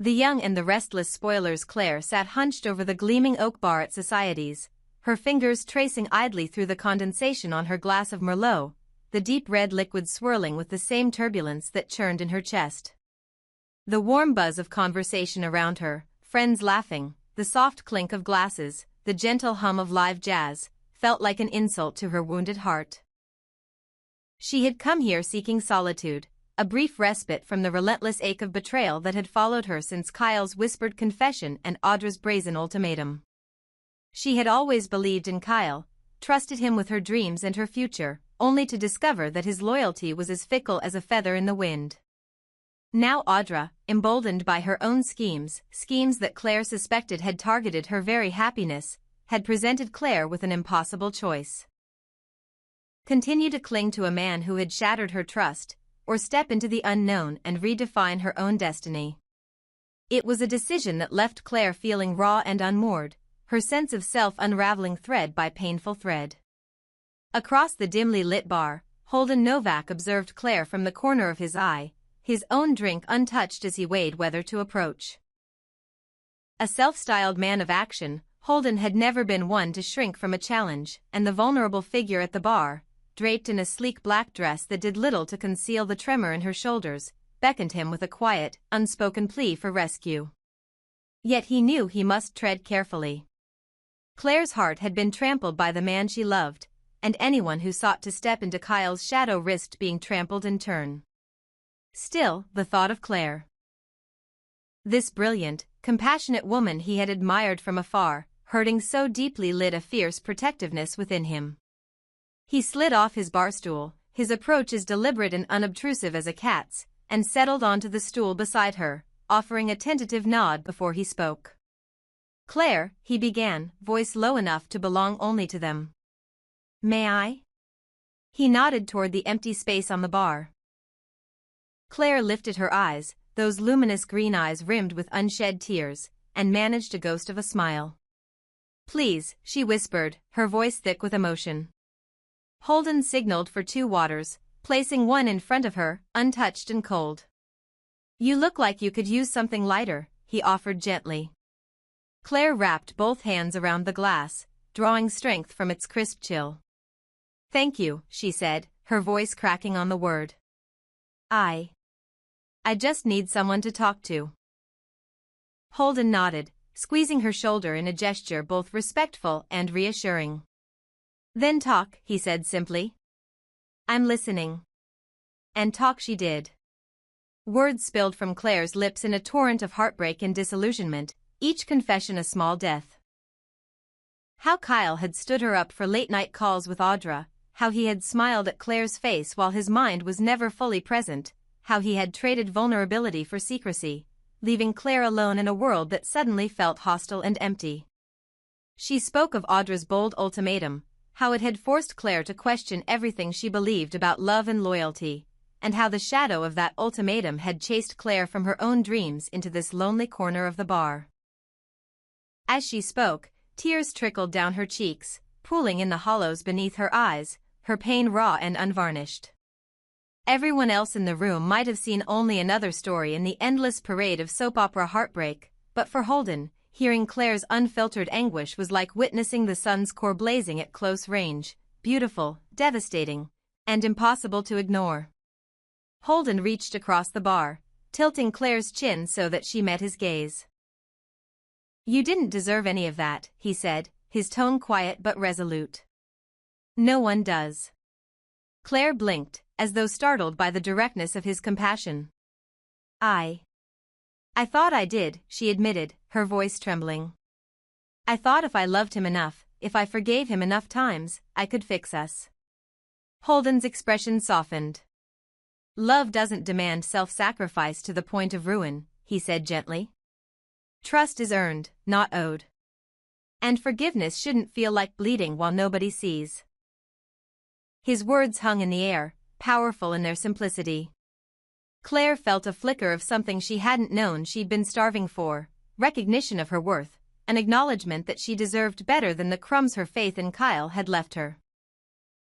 The young and the restless spoilers. Claire sat hunched over the gleaming oak bar at Society's, her fingers tracing idly through the condensation on her glass of Merlot, the deep red liquid swirling with the same turbulence that churned in her chest. The warm buzz of conversation around her, friends laughing, the soft clink of glasses, the gentle hum of live jazz, felt like an insult to her wounded heart. She had come here seeking solitude, a brief respite from the relentless ache of betrayal that had followed her since Kyle's whispered confession and Audra's brazen ultimatum. She had always believed in Kyle, trusted him with her dreams and her future, only to discover that his loyalty was as fickle as a feather in the wind. Now Audra, emboldened by her own schemes that Claire suspected had targeted her very happiness, had presented Claire with an impossible choice. Continue to cling to a man who had shattered her trust, or step into the unknown and redefine her own destiny. It was a decision that left Claire feeling raw and unmoored, her sense of self unraveling thread by painful thread. Across the dimly lit bar, Holden Novak observed Claire from the corner of his eye, his own drink untouched as he weighed whether to approach. A self-styled man of action, Holden had never been one to shrink from a challenge, and the vulnerable figure at the bar, draped in a sleek black dress that did little to conceal the tremor in her shoulders, beckoned him with a quiet, unspoken plea for rescue. Yet he knew he must tread carefully. Claire's heart had been trampled by the man she loved, and anyone who sought to step into Kyle's shadow risked being trampled in turn. Still, the thought of Claire, this brilliant, compassionate woman he had admired from afar, hurting so deeply, lit a fierce protectiveness within him. He slid off his bar stool, his approach as deliberate and unobtrusive as a cat's, and settled onto the stool beside her, offering a tentative nod before he spoke. "Claire," he began, voice low enough to belong only to them. "May I?" He nodded toward the empty space on the bar. Claire lifted her eyes, those luminous green eyes rimmed with unshed tears, and managed a ghost of a smile. "Please," she whispered, her voice thick with emotion. Holden signaled for 2 waters, placing one in front of her, untouched and cold. "You look like you could use something lighter," he offered gently. Claire wrapped both hands around the glass, drawing strength from its crisp chill. "Thank you," she said, her voice cracking on the word. I just need someone to talk to." Holden nodded, squeezing her shoulder in a gesture both respectful and reassuring. "Then talk," he said simply. "I'm listening." And talk she did. Words spilled from Claire's lips in a torrent of heartbreak and disillusionment, each confession a small death. How Kyle had stood her up for late-night calls with Audra, how he had smiled at Claire's face while his mind was never fully present, how he had traded vulnerability for secrecy, leaving Claire alone in a world that suddenly felt hostile and empty. She spoke of Audra's bold ultimatum, how it had forced Claire to question everything she believed about love and loyalty, and how the shadow of that ultimatum had chased Claire from her own dreams into this lonely corner of the bar. As she spoke, tears trickled down her cheeks, pooling in the hollows beneath her eyes, her pain raw and unvarnished. Everyone else in the room might have seen only another story in the endless parade of soap opera heartbreak, but for Holden, hearing Claire's unfiltered anguish was like witnessing the sun's core blazing at close range, beautiful, devastating, and impossible to ignore. Holden reached across the bar, tilting Claire's chin so that she met his gaze. "You didn't deserve any of that," he said, his tone quiet but resolute. "No one does." Claire blinked, as though startled by the directness of his compassion. I thought I did," she admitted, her voice trembling. "I thought if I loved him enough, if I forgave him enough times, I could fix us." Holden's expression softened. "Love doesn't demand self-sacrifice to the point of ruin," he said gently. "Trust is earned, not owed. And forgiveness shouldn't feel like bleeding while nobody sees." His words hung in the air, powerful in their simplicity. Claire felt a flicker of something she hadn't known she'd been starving for, recognition of her worth, an acknowledgement that she deserved better than the crumbs her faith in Kyle had left her.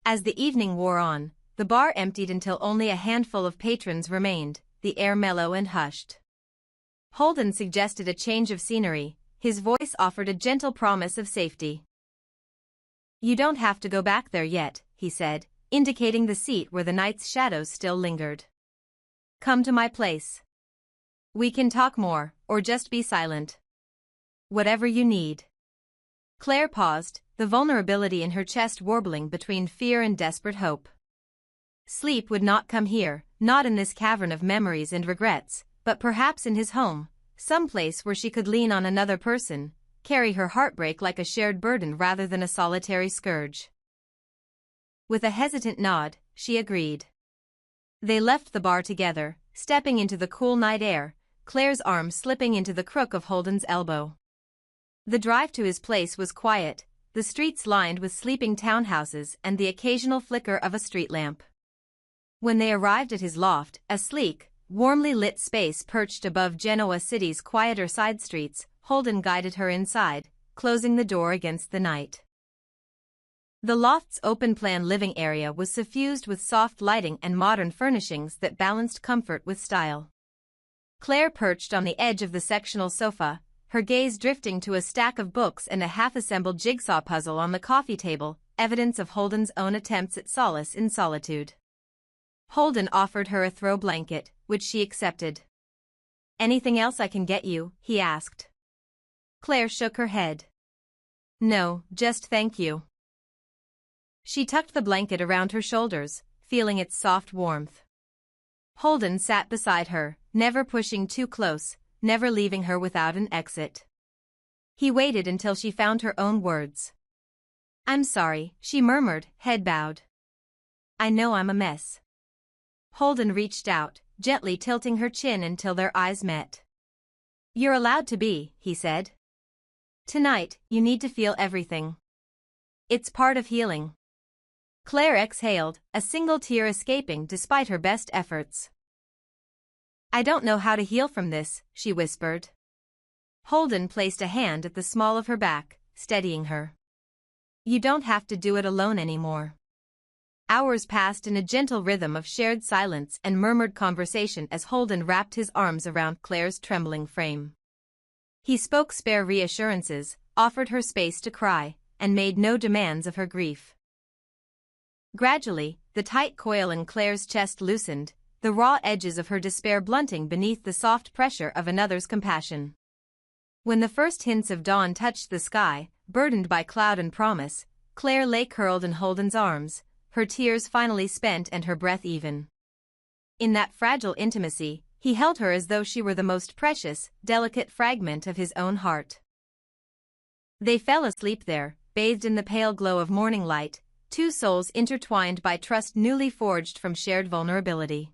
As the evening wore on, the bar emptied until only a handful of patrons remained, the air mellow and hushed. Holden suggested a change of scenery. His voice offered a gentle promise of safety. "You don't have to go back there yet," he said, indicating the seat where the night's shadows still lingered. "Come to my place. We can talk more, or just be silent. Whatever you need." Claire paused, the vulnerability in her chest warbling between fear and desperate hope. Sleep would not come here, not in this cavern of memories and regrets, but perhaps in his home, some place where she could lean on another person, carry her heartbreak like a shared burden rather than a solitary scourge. With a hesitant nod, she agreed. They left the bar together, stepping into the cool night air, Claire's arm slipping into the crook of Holden's elbow. The drive to his place was quiet, the streets lined with sleeping townhouses and the occasional flicker of a street lamp. When they arrived at his loft, a sleek, warmly lit space perched above Genoa City's quieter side streets, Holden guided her inside, closing the door against the night. The loft's open-plan living area was suffused with soft lighting and modern furnishings that balanced comfort with style. Claire perched on the edge of the sectional sofa, her gaze drifting to a stack of books and a half-assembled jigsaw puzzle on the coffee table, evidence of Holden's own attempts at solace in solitude. Holden offered her a throw blanket, which she accepted. "Anything else I can get you?" he asked. Claire shook her head. "No, just thank you." She tucked the blanket around her shoulders, feeling its soft warmth. Holden sat beside her, never pushing too close, never leaving her without an exit. He waited until she found her own words. "I'm sorry," she murmured, head bowed. "I know I'm a mess." Holden reached out, gently tilting her chin until their eyes met. "You're allowed to be," he said. "Tonight, you need to feel everything. It's part of healing." Claire exhaled, a single tear escaping despite her best efforts. "I don't know how to heal from this," she whispered. Holden placed a hand at the small of her back, steadying her. "You don't have to do it alone anymore." Hours passed in a gentle rhythm of shared silence and murmured conversation as Holden wrapped his arms around Claire's trembling frame. He spoke spare reassurances, offered her space to cry, and made no demands of her grief. Gradually, the tight coil in Claire's chest loosened, the raw edges of her despair blunting beneath the soft pressure of another's compassion. When the first hints of dawn touched the sky, burdened by cloud and promise, Claire lay curled in Holden's arms, her tears finally spent and her breath even. In that fragile intimacy, he held her as though she were the most precious, delicate fragment of his own heart. They fell asleep there, bathed in the pale glow of morning light, two souls intertwined by trust newly forged from shared vulnerability.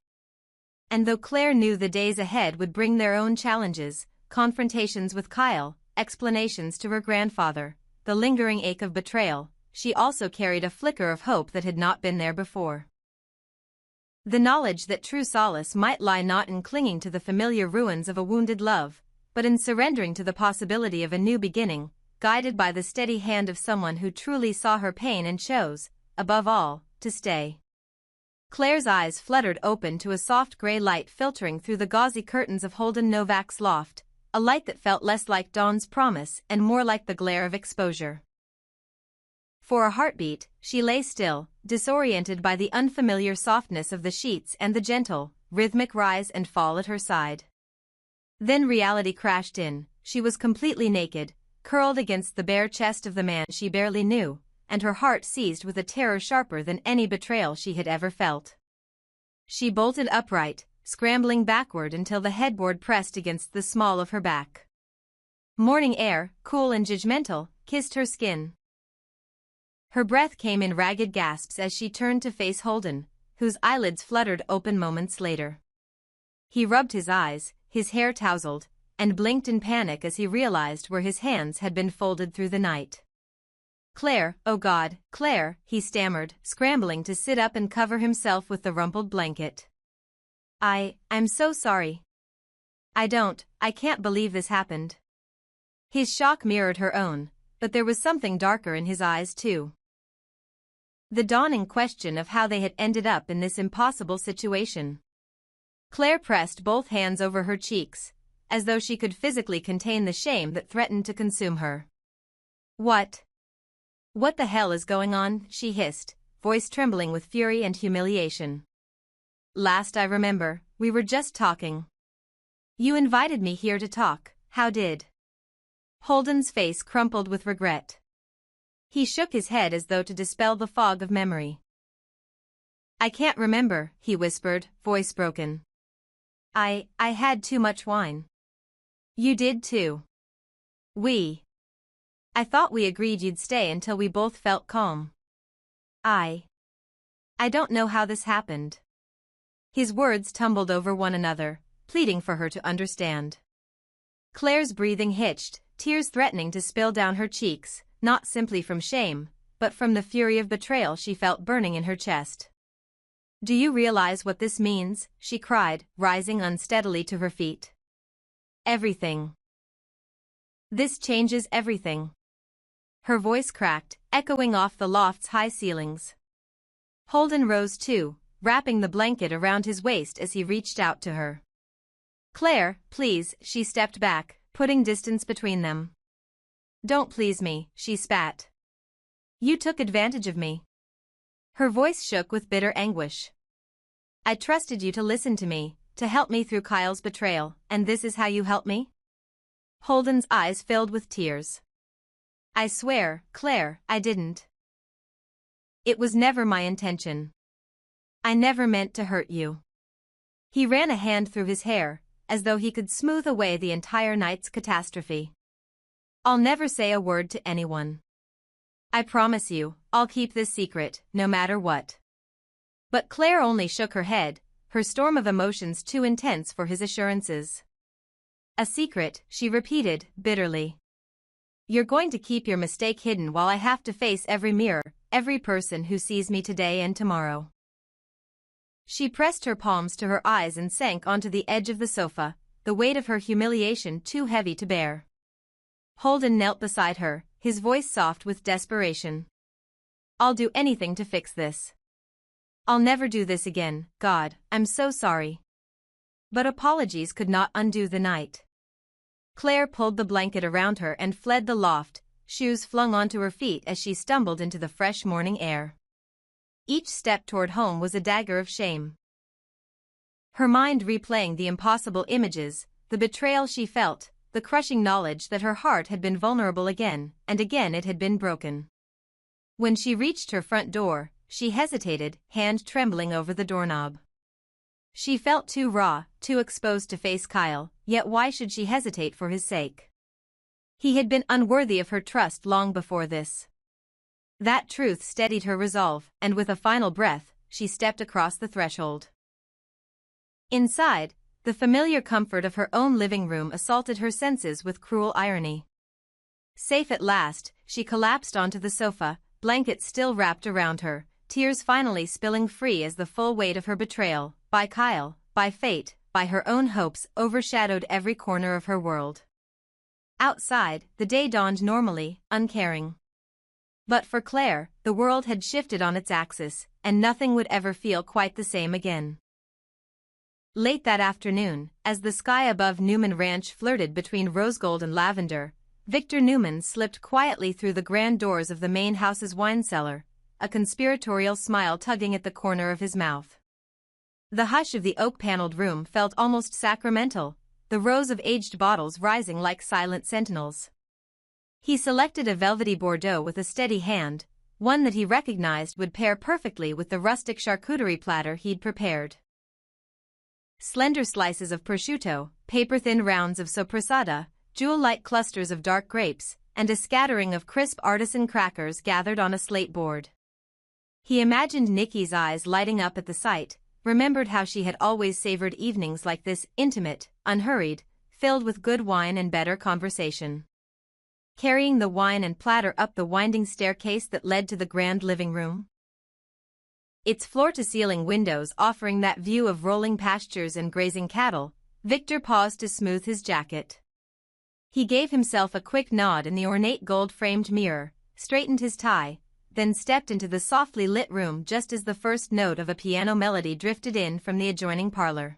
And though Claire knew the days ahead would bring their own challenges, confrontations with Kyle, explanations to her grandfather, the lingering ache of betrayal, she also carried a flicker of hope that had not been there before. The knowledge that true solace might lie not in clinging to the familiar ruins of a wounded love, but in surrendering to the possibility of a new beginning, guided by the steady hand of someone who truly saw her pain and chose, above all, to stay. Claire's eyes fluttered open to a soft gray light filtering through the gauzy curtains of Holden Novak's loft, a light that felt less like dawn's promise and more like the glare of exposure. For a heartbeat, she lay still, disoriented by the unfamiliar softness of the sheets and the gentle, rhythmic rise and fall at her side. Then reality crashed in. She was completely naked, curled against the bare chest of the man she barely knew, and her heart seized with a terror sharper than any betrayal she had ever felt. She bolted upright, scrambling backward until the headboard pressed against the small of her back. Morning air, cool and judgmental, kissed her skin. Her breath came in ragged gasps as she turned to face Holden, whose eyelids fluttered open moments later. He rubbed his eyes, his hair tousled, and blinked in panic as he realized where his hands had been folded through the night. "Claire, oh God, Claire," he stammered, scrambling to sit up and cover himself with the rumpled blanket. I'm so sorry. I can't believe this happened." His shock mirrored her own, but there was something darker in his eyes too. The dawning question of how they had ended up in this impossible situation. Claire pressed both hands over her cheeks, as though she could physically contain the shame that threatened to consume her. "What? What the hell is going on?" she hissed, voice trembling with fury and humiliation. "Last I remember, we were just talking. You invited me here to talk, how did?" Holden's face crumpled with regret. He shook his head as though to dispel the fog of memory. "I can't remember," he whispered, voice broken. I had too much wine." "You did too." I thought we agreed you'd stay until we both felt calm." I don't know how this happened." His words tumbled over one another, pleading for her to understand. Claire's breathing hitched, tears threatening to spill down her cheeks, not simply from shame, but from the fury of betrayal she felt burning in her chest. "Do you realize what this means?" she cried, rising unsteadily to her feet. "Everything. This changes everything." Her voice cracked, echoing off the loft's high ceilings. Holden rose too, wrapping the blanket around his waist as he reached out to her. "Claire, please," she stepped back, putting distance between them. "Don't please me," she spat. "You took advantage of me." Her voice shook with bitter anguish. "I trusted you to listen to me, to help me through Kyle's betrayal, and this is how you help me?" Holden's eyes filled with tears. "I swear, Claire, I didn't. It was never my intention. I never meant to hurt you." He ran a hand through his hair, as though he could smooth away the entire night's catastrophe. "I'll never say a word to anyone. I promise you, I'll keep this secret, no matter what." But Claire only shook her head, her storm of emotions too intense for his assurances. "A secret," she repeated, bitterly. "You're going to keep your mistake hidden while I have to face every mirror, every person who sees me today and tomorrow." She pressed her palms to her eyes and sank onto the edge of the sofa, the weight of her humiliation too heavy to bear. Holden knelt beside her, his voice soft with desperation. "I'll do anything to fix this. I'll never do this again, God, I'm so sorry." But apologies could not undo the night. Claire pulled the blanket around her and fled the loft, shoes flung onto her feet as she stumbled into the fresh morning air. Each step toward home was a dagger of shame. Her mind replaying the impossible images, the betrayal she felt, the crushing knowledge that her heart had been vulnerable again, and again it had been broken. When she reached her front door, she hesitated, hand trembling over the doorknob. She felt too raw, too exposed to face Kyle, yet why should she hesitate for his sake? He had been unworthy of her trust long before this. That truth steadied her resolve, and with a final breath, she stepped across the threshold. Inside, the familiar comfort of her own living room assaulted her senses with cruel irony. Safe at last, she collapsed onto the sofa, blankets still wrapped around her, tears finally spilling free as the full weight of her betrayal, by Kyle, by fate, by her own hopes, overshadowed every corner of her world. Outside, the day dawned normally, uncaring. But for Claire, the world had shifted on its axis, and nothing would ever feel quite the same again. Late that afternoon, as the sky above Newman Ranch flirted between rose gold and lavender, Victor Newman slipped quietly through the grand doors of the main house's wine cellar, a conspiratorial smile tugging at the corner of his mouth. The hush of the oak-paneled room felt almost sacramental, the rows of aged bottles rising like silent sentinels. He selected a velvety Bordeaux with a steady hand, one that he recognized would pair perfectly with the rustic charcuterie platter he'd prepared. Slender slices of prosciutto, paper-thin rounds of sopressata, jewel-like clusters of dark grapes, and a scattering of crisp artisan crackers gathered on a slate board. He imagined Nikki's eyes lighting up at the sight, remembered how she had always savored evenings like this, intimate, unhurried, filled with good wine and better conversation. Carrying the wine and platter up the winding staircase that led to the grand living room. Its floor-to-ceiling windows offering that view of rolling pastures and grazing cattle, Victor paused to smooth his jacket. He gave himself a quick nod in the ornate gold-framed mirror, straightened his tie, then stepped into the softly lit room just as the first note of a piano melody drifted in from the adjoining parlor.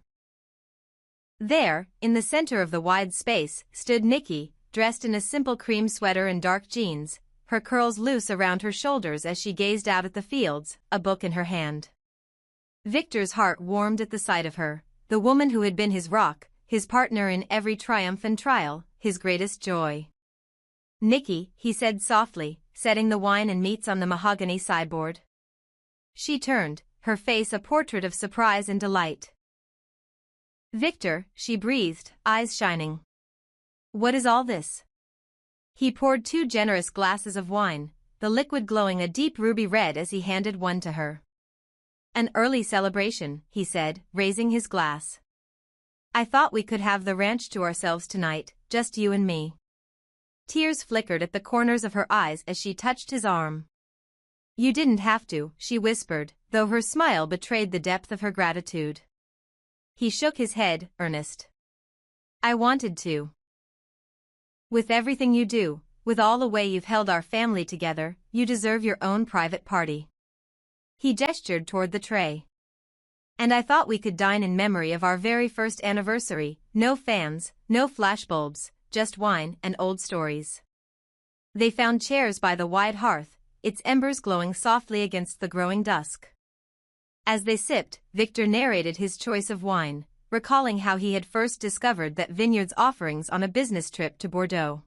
There, in the center of the wide space, stood Nikki, dressed in a simple cream sweater and dark jeans, her curls loose around her shoulders as she gazed out at the fields, a book in her hand. Victor's heart warmed at the sight of her, the woman who had been his rock, his partner in every triumph and trial, his greatest joy. "Nikki," he said softly, setting the wine and meats on the mahogany sideboard. She turned, her face a portrait of surprise and delight. "Victor," she breathed, eyes shining. "What is all this?" He poured 2 generous glasses of wine, the liquid glowing a deep ruby red as he handed one to her. "An early celebration," he said, raising his glass. "I thought we could have the ranch to ourselves tonight, just you and me." Tears flickered at the corners of her eyes as she touched his arm. "You didn't have to," she whispered, though her smile betrayed the depth of her gratitude. He shook his head, earnest. "I wanted to. With everything you do, with all the way you've held our family together, you deserve your own private party." He gestured toward the tray. "And I thought we could dine in memory of our very first anniversary, no fans, no flashbulbs, just wine and old stories." They found chairs by the wide hearth, its embers glowing softly against the growing dusk. As they sipped, Victor narrated his choice of wine, recalling how he had first discovered that vineyard's offerings on a business trip to Bordeaux.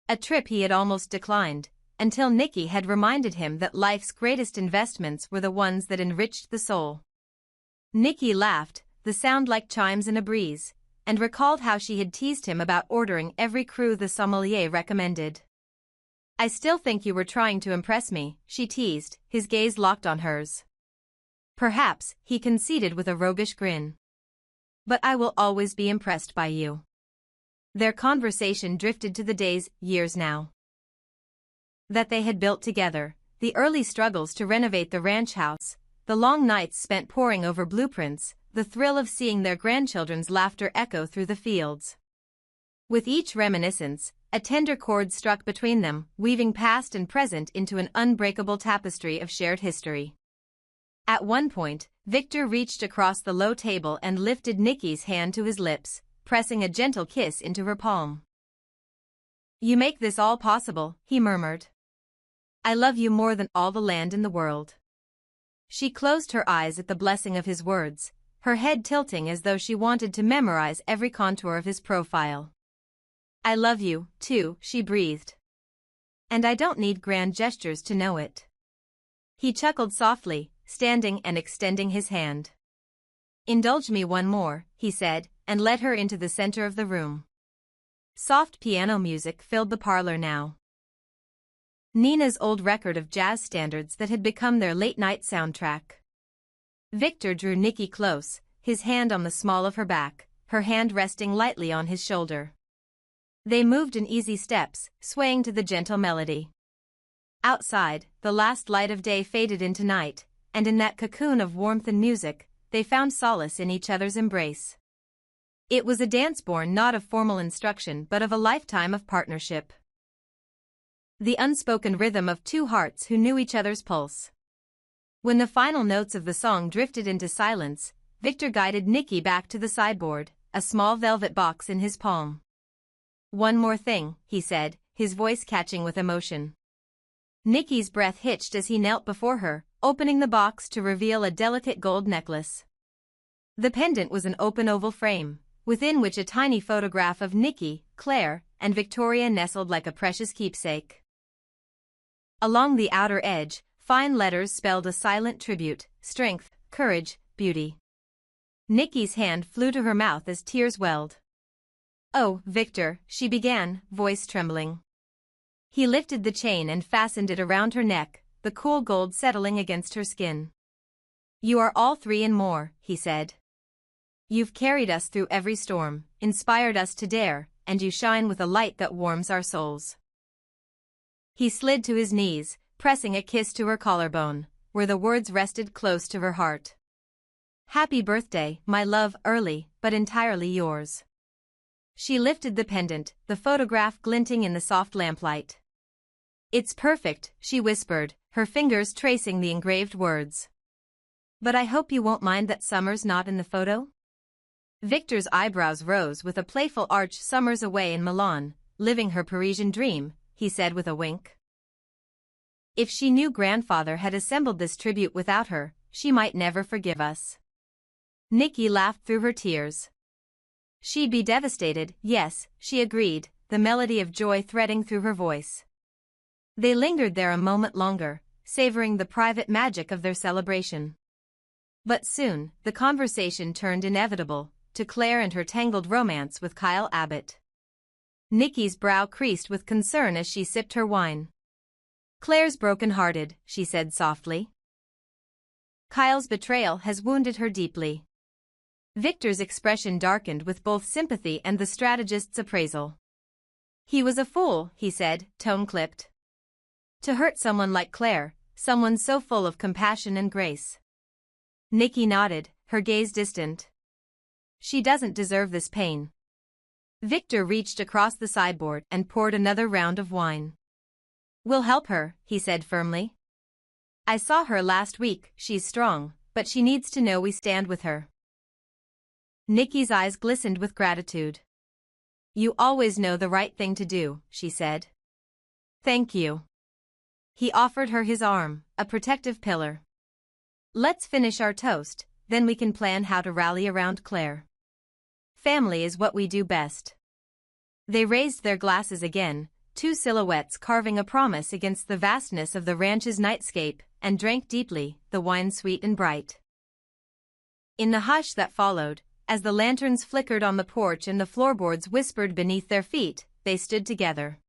A trip he had almost declined, until Nikki had reminded him that life's greatest investments were the ones that enriched the soul. Nikki laughed, the sound like chimes in a breeze, and recalled how she had teased him about ordering every cru the sommelier recommended. "I still think you were trying to impress me," she teased, his gaze locked on hers. "Perhaps," he conceded with a roguish grin. "But I will always be impressed by you." Their conversation drifted to the days, years now, that they had built together, the early struggles to renovate the ranch house, the long nights spent poring over blueprints, the thrill of seeing their grandchildren's laughter echo through the fields. With each reminiscence, a tender chord struck between them, weaving past and present into an unbreakable tapestry of shared history. At one point, Victor reached across the low table and lifted Nikki's hand to his lips, pressing a gentle kiss into her palm. "You make this all possible," he murmured. "I love you more than all the land in the world." She closed her eyes at the blessing of his words, her head tilting as though she wanted to memorize every contour of his profile. "I love you, too," she breathed. "And I don't need grand gestures to know it." He chuckled softly, standing and extending his hand. "Indulge me one more," he said, and led her into the center of the room. Soft piano music filled the parlor now. Nina's old record of jazz standards that had become their late-night soundtrack. Victor drew Nikki close, his hand on the small of her back, her hand resting lightly on his shoulder. They moved in easy steps, swaying to the gentle melody. Outside, the last light of day faded into night, and in that cocoon of warmth and music, they found solace in each other's embrace. It was a dance born not of formal instruction but of a lifetime of partnership. The unspoken rhythm of 2 hearts who knew each other's pulse. When the final notes of the song drifted into silence, Victor guided Nikki back to the sideboard, a small velvet box in his palm. "One more thing," he said, his voice catching with emotion. Nikki's breath hitched as he knelt before her, opening the box to reveal a delicate gold necklace. The pendant was an open oval frame, within which a tiny photograph of Nikki, Claire, and Victoria nestled like a precious keepsake. Along the outer edge, fine letters spelled a silent tribute: strength, courage, beauty. Nikki's hand flew to her mouth as tears welled. "Oh, Victor," she began, voice trembling. He lifted the chain and fastened it around her neck, the cool gold settling against her skin. "You are all 3 and more," he said. "You've carried us through every storm, inspired us to dare, and you shine with a light that warms our souls." He slid to his knees, pressing a kiss to her collarbone, where the words rested close to her heart. "Happy birthday, my love, early, but entirely yours." She lifted the pendant, the photograph glinting in the soft lamplight. "It's perfect," she whispered, her fingers tracing the engraved words. "But I hope you won't mind that Summer's not in the photo?" Victor's eyebrows rose with a playful arch. Summers away in Milan, living her Parisian dream, he said with a wink. If she knew grandfather had assembled this tribute without her, she might never forgive us. Nikki laughed through her tears. She'd be devastated, yes, she agreed, the melody of joy threading through her voice. They lingered there a moment longer, savoring the private magic of their celebration. But soon, the conversation turned inevitable, to Claire and her tangled romance with Kyle Abbott. Nikki's brow creased with concern as she sipped her wine. Claire's broken-hearted, she said softly. Kyle's betrayal has wounded her deeply. Victor's expression darkened with both sympathy and the strategist's appraisal. He was a fool, he said, tone clipped. To hurt someone like Claire, someone so full of compassion and grace. Nikki nodded, her gaze distant. She doesn't deserve this pain. Victor reached across the sideboard and poured another round of wine. We'll help her, he said firmly. I saw her last week, she's strong, but she needs to know we stand with her. Nikki's eyes glistened with gratitude. You always know the right thing to do, she said. Thank you. He offered her his arm, a protective pillar. Let's finish our toast, then we can plan how to rally around Claire. Family is what we do best. They raised their glasses again, two silhouettes carving a promise against the vastness of the ranch's nightscape, and drank deeply, the wine sweet and bright. In the hush that followed, as the lanterns flickered on the porch and the floorboards whispered beneath their feet, they stood together.